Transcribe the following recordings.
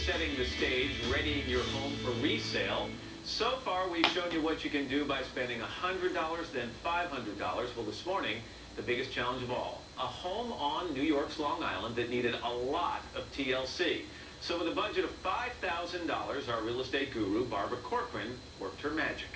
setting the stage, readying your home for resale. So far, we've shown you what you can do by spending $100, then $500. Well, this morning, the biggest challenge of all, a home on New York's Long Island that needed a lot of TLC. So with a budget of $5,000, our real estate guru, Barbara Corcoran, worked her magic.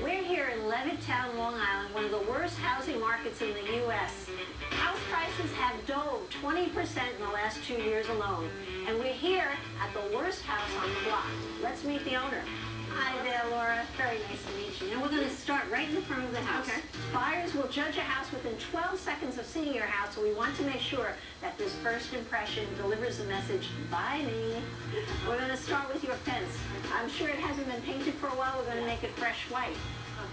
We're here in Levittown, Long Island, one of the worst housing markets in the U.S. House prices have dove 20% in the last 2 years alone. And we're here at the worst house on the block. Let's meet the owner. Hi there, Laura. Very nice to meet you. And we're going to start right in the front of the house. Okay. Buyers will judge a house within 12 seconds of seeing your house, so we want to make sure that this first impression delivers the message, buy me. We're going to start with your fence. I'm sure it hasn't been painted for a while. We're going to make it fresh white.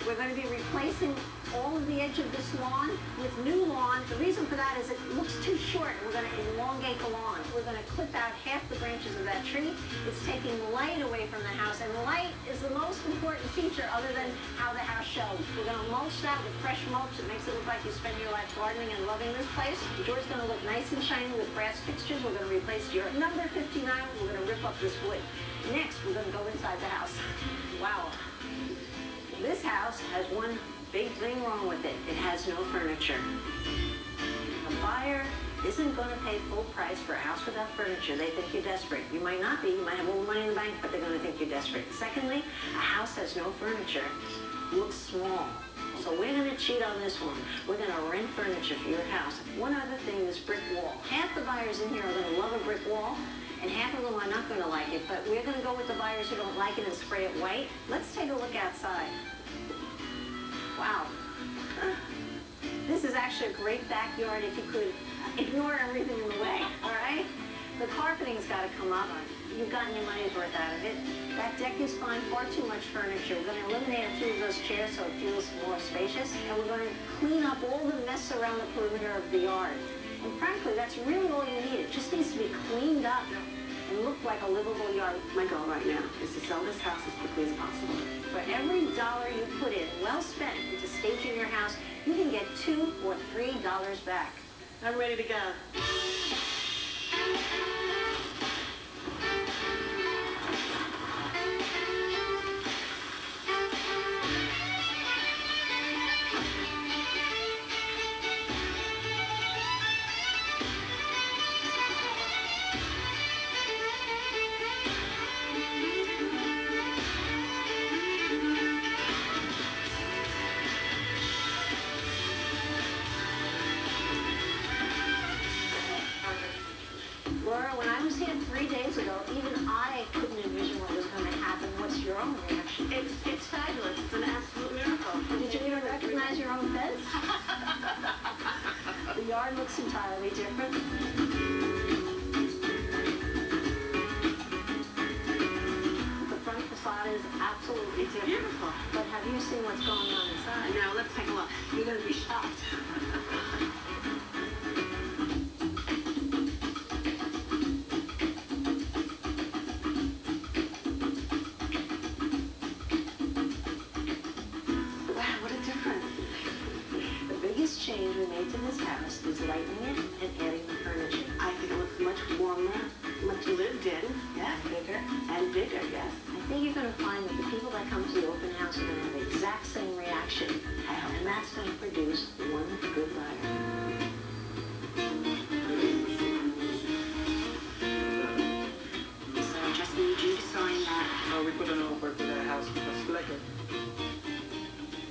We're going to be replacing all of the edge of this lawn with new lawn. The reason for that is it looks too short, and we're going to elongate the lawn. We're going to clip out half the branches of that tree. It's taking the light away from the house, and the light is the most important feature other than how the house shows. We're going to mulch that with fresh mulch. It makes it look like you spend your life gardening and loving this place. The door's going to look nice and shiny with brass fixtures. We're going to replace your number 59. We're going to rip up this wood. Next, we're going to go inside the house. Wow. This house has one big thing wrong with it. It has no furniture. A buyer isn't going to pay full price for a house without furniture. They think you're desperate. You might not be. You might have all the money in the bank, but they're going to think you're desperate. Secondly, a house has no furniture. Looks small. So we're going to cheat on this one. We're going to rent furniture for your house. One other thing, this brick wall. Half the buyers in here are going to love a brick wall, and half of them are not going to like it. But we're going to go with the buyers who don't like it and spray it white. Let's take a look outside. Wow. This is actually a great backyard if you could ignore everything in the way, all right? The carpeting's got to come up. You've gotten your money's worth out of it. That deck is fine, far too much furniture. We're going to eliminate a few of those chairs so it feels more spacious. And we're going to clean up all the mess around the perimeter of the yard. And frankly, that's really all you need. It just needs to be cleaned up and look like a livable yard. My goal right now is to sell this house as quickly as possible. For every dollar you put in, well spent, into staging your house, you can get $2 or $3 back. I'm ready to go. Laura, when I was here 3 days ago, even I couldn't envision what was going to happen. What's your own reaction? It's fabulous. It's an absolute miracle. Did you even recognize your own fence? The yard looks entirely different. The front facade is absolutely different. Beautiful. But have you seen what's going on inside? Now, let's take a look. You're going to be shocked. Change we made to this house is lightening it and adding the furniture. I think it looks much warmer, much lived in. Yeah, bigger. And bigger, yes. I think you're going to find that the people that come to the open house are going to have the exact same reaction. And that's going to produce one good buyer. So I just need you to sign that. We put an offer for the house. Let's like it.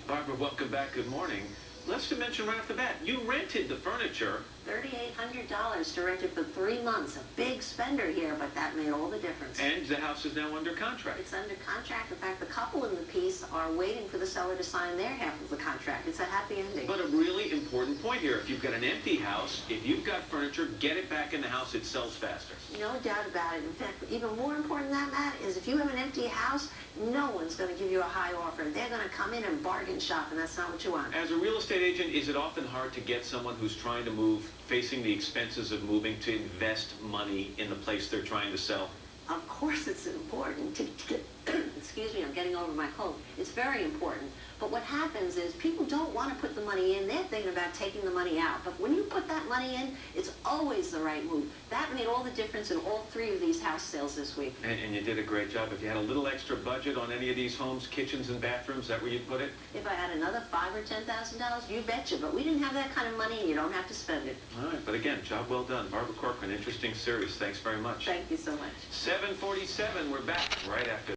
Barbara, welcome back. Good morning. Let's just mention right off the bat, you rented the furniture. $3,800 to rent it for 3 months. A big spender here, but that made all the difference. And the house is now under contract. It's under contract. In fact, the couple in the piece are waiting for the seller to sign their half of the contract. It's a happy ending. But a really important point here. If you've got an empty house, if you've got furniture, get it back in the house. It sells faster. No doubt about it. In fact, even more important than that, Matt, is if you have an empty house, no one's going to give you a high offer. They're going to come in and bargain shop, and that's not what you want. As a real estate agent, is it often hard to get someone who's trying to move, facing the expenses of moving, to invest money in the place they're trying to sell? Of course it's important to excuse me, I'm getting over my cold. It's very important. But what happens is people don't want to put the money in, they're thinking about taking the money out. But when you put that money in, it's always the right move. That made all the difference in all 3 of these house sales this week. And you did a great job. If you had a little extra budget on any of these homes, kitchens and bathrooms, is that where you'd put it? If I had another $5,000 or $10,000, you betcha. But we didn't have that kind of money, and you don't have to spend it. All right, but again, job well done. Barbara Corcoran, interesting series. Thanks very much. Thank you so much. 7:47, we're back right after